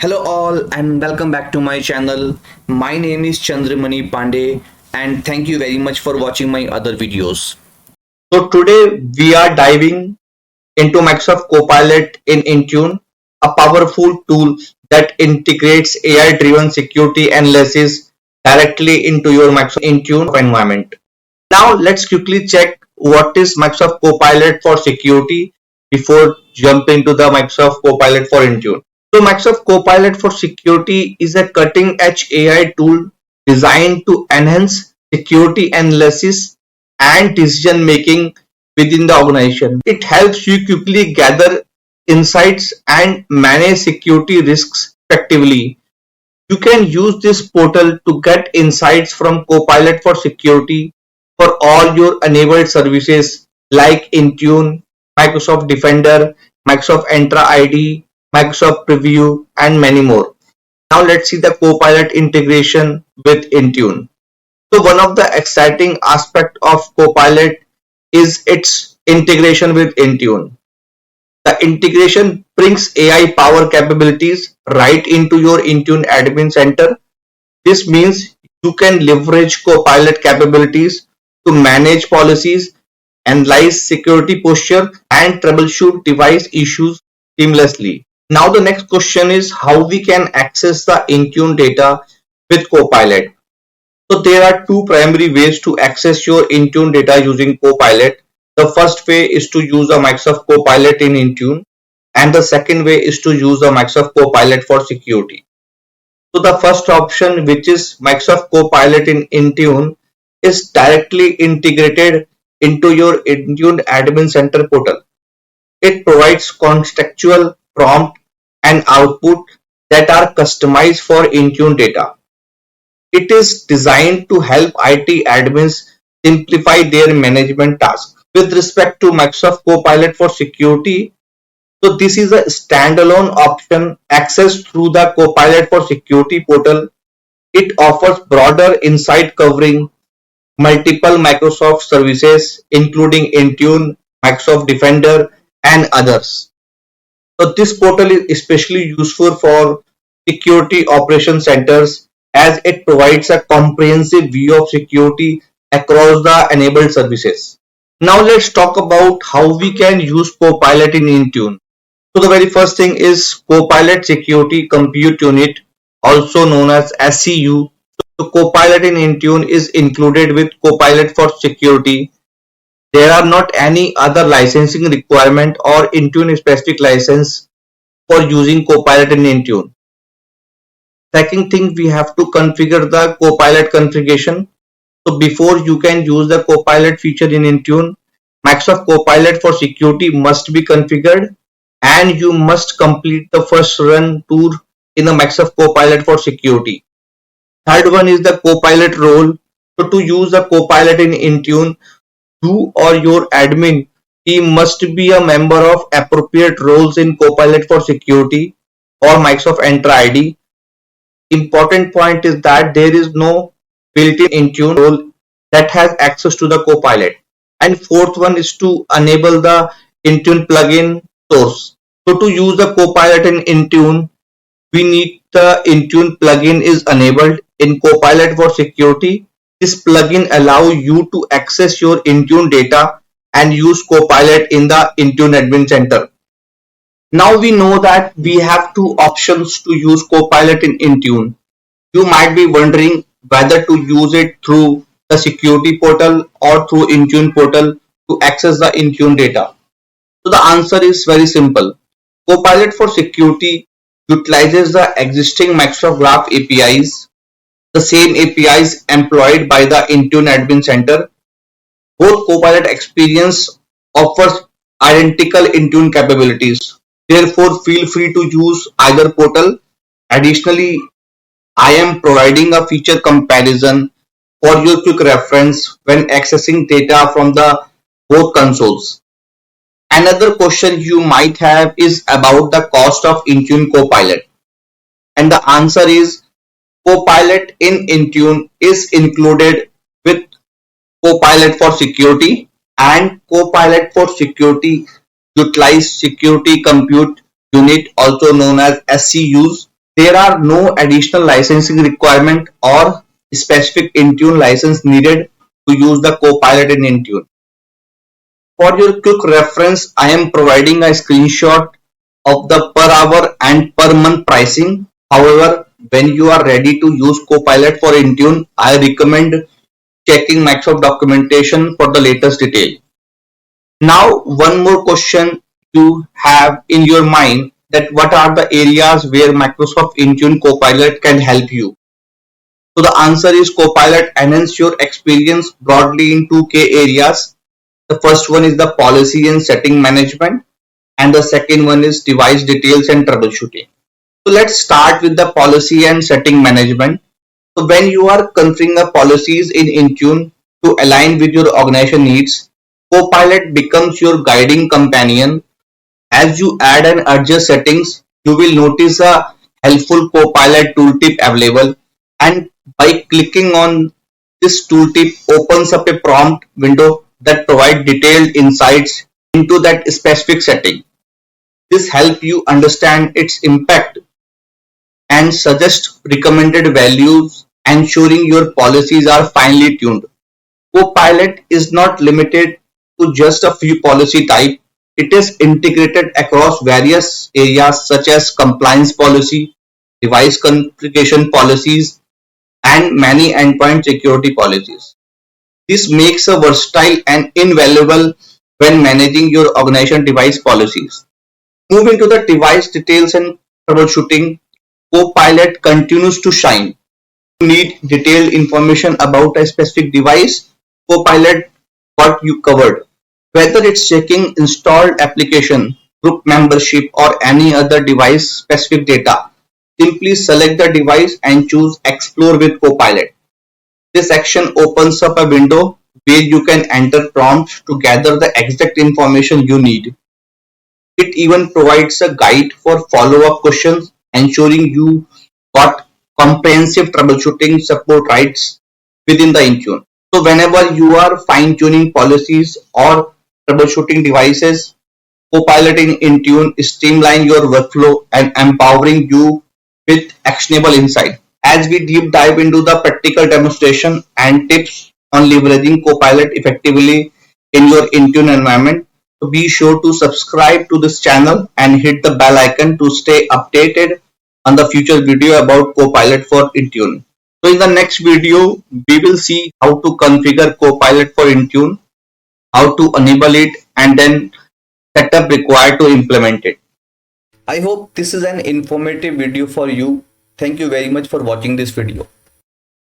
Hello all and welcome back to my channel. My name is Chandramani Pandey and thank you very much for watching my other videos. So today we are diving into Microsoft Copilot in Intune, a powerful tool that integrates AI-driven security analysis directly into your Microsoft Intune environment. Now let's quickly check what is Microsoft Copilot for security before jumping to the Microsoft Copilot for Intune. So Microsoft Copilot for security is a cutting-edge AI tool designed to enhance security analysis and decision making within the organization. It helps you quickly gather insights and manage security risks effectively. You can use this portal to get insights from Copilot for security for all your enabled services like Intune, Microsoft Defender, Microsoft Entra ID, Microsoft Preview, and many more. Now let's see the Copilot integration with Intune. So one of the exciting aspects of Copilot is its integration with Intune. The integration brings AI power capabilities right into your Intune Admin Center. This means you can leverage Copilot capabilities to manage policies, analyze security posture, and troubleshoot device issues seamlessly. Now the next question is how we can access the Intune data with Copilot. So there are two primary ways to access your Intune data using Copilot. The first way is to use a Microsoft Copilot in Intune, and the second way is to use a Microsoft Copilot for security. So the first option, which is Microsoft Copilot in Intune, is directly integrated into your Intune Admin Center portal. It provides contextual prompt and output that are customized for Intune data. It is designed to help IT admins simplify their management tasks. With respect to Microsoft Copilot for security, so this is a standalone option accessed through the Copilot for security portal. It offers broader insight covering multiple Microsoft services, including Intune, Microsoft Defender, and others. So this portal is especially useful for security operation centers as it provides a comprehensive view of security across the enabled services. Now let's talk about how we can use Copilot in Intune. So the very first thing is Copilot Security Compute Unit, also known as SCU. So Copilot in Intune is included with Copilot for security. There are not any other licensing requirement or Intune specific license for using Copilot in Intune. Second thing, we have to configure the Copilot configuration. So before you can use the Copilot feature in Intune, Microsoft Copilot for security must be configured and you must complete the first run tour in the Microsoft Copilot for security. Third one is the Copilot role. So to use the Copilot in Intune, you or your admin team must be a member of appropriate roles in Copilot for security or Microsoft Entra ID. Important point is that there is no built-in Intune role that has access to the Copilot. And fourth one is to enable the Intune plugin source. So to use the Copilot in Intune, we need the Intune plugin is enabled in Copilot for security. This plugin allows you to access your Intune data and use Copilot in the Intune Admin Center. Now we know that we have two options to use Copilot in Intune. You might be wondering whether to use it through the security portal or through Intune portal to access the Intune data. So the answer is very simple. Copilot for security utilizes the existing Microsoft Graph APIs, the same APIs employed by the Intune Admin Center. Both Copilot experience offers identical Intune capabilities. Therefore, feel free to use either portal. Additionally, I am providing a feature comparison for your quick reference when accessing data from the both consoles. Another question you might have is about the cost of Intune Copilot. And the answer is Copilot in Intune is included with Copilot for security, and Copilot for security utilize Security Compute Unit, also known as SCUs. There are no additional licensing requirement or specific Intune license needed to use the Copilot in Intune. For your quick reference, I am providing a screenshot of the per hour and per month pricing. However, when you are ready to use Copilot for Intune, I recommend checking Microsoft documentation for the latest detail. Now, one more question you have in your mind, that what are the areas where Microsoft Intune Copilot can help you? So the answer is Copilot enhance your experience broadly in two key areas. The first one is the policy and setting management, and the second one is device details and troubleshooting. So let's start with the policy and setting management. So when you are configuring the policies in Intune to align with your organization needs, Copilot becomes your guiding companion. As you add and adjust settings, you will notice a helpful Copilot tooltip available, and by clicking on this tooltip opens up a prompt window that provides detailed insights into that specific setting. This helps you understand its impact and suggest recommended values, ensuring your policies are finely tuned. Copilot is not limited to just a few policy types. It is integrated across various areas such as compliance policy, device configuration policies, and many endpoint security policies. This makes a versatile and invaluable when managing your organization device policies. Moving to the device details and troubleshooting, Copilot continues to shine. You need detailed information about a specific device, Copilot got you covered. Whether it's checking installed application, group membership, or any other device specific data, simply select the device and choose Explore with Copilot. This action opens up a window where you can enter prompts to gather the exact information you need. It even provides a guide for follow-up questions, ensuring you got comprehensive troubleshooting support rights within the Intune. So whenever you are fine-tuning policies or troubleshooting devices, Copilot in Intune streamline your workflow and empowering you with actionable insight. As we deep dive into the practical demonstration and tips on leveraging Copilot effectively in your Intune environment, so be sure to subscribe to this channel and hit the bell icon to stay updated on the future video about Copilot for Intune. So in the next video, we will see how to configure Copilot for Intune, how to enable it, and then setup required to implement it. I hope this is an informative video for you. Thank you very much for watching this video.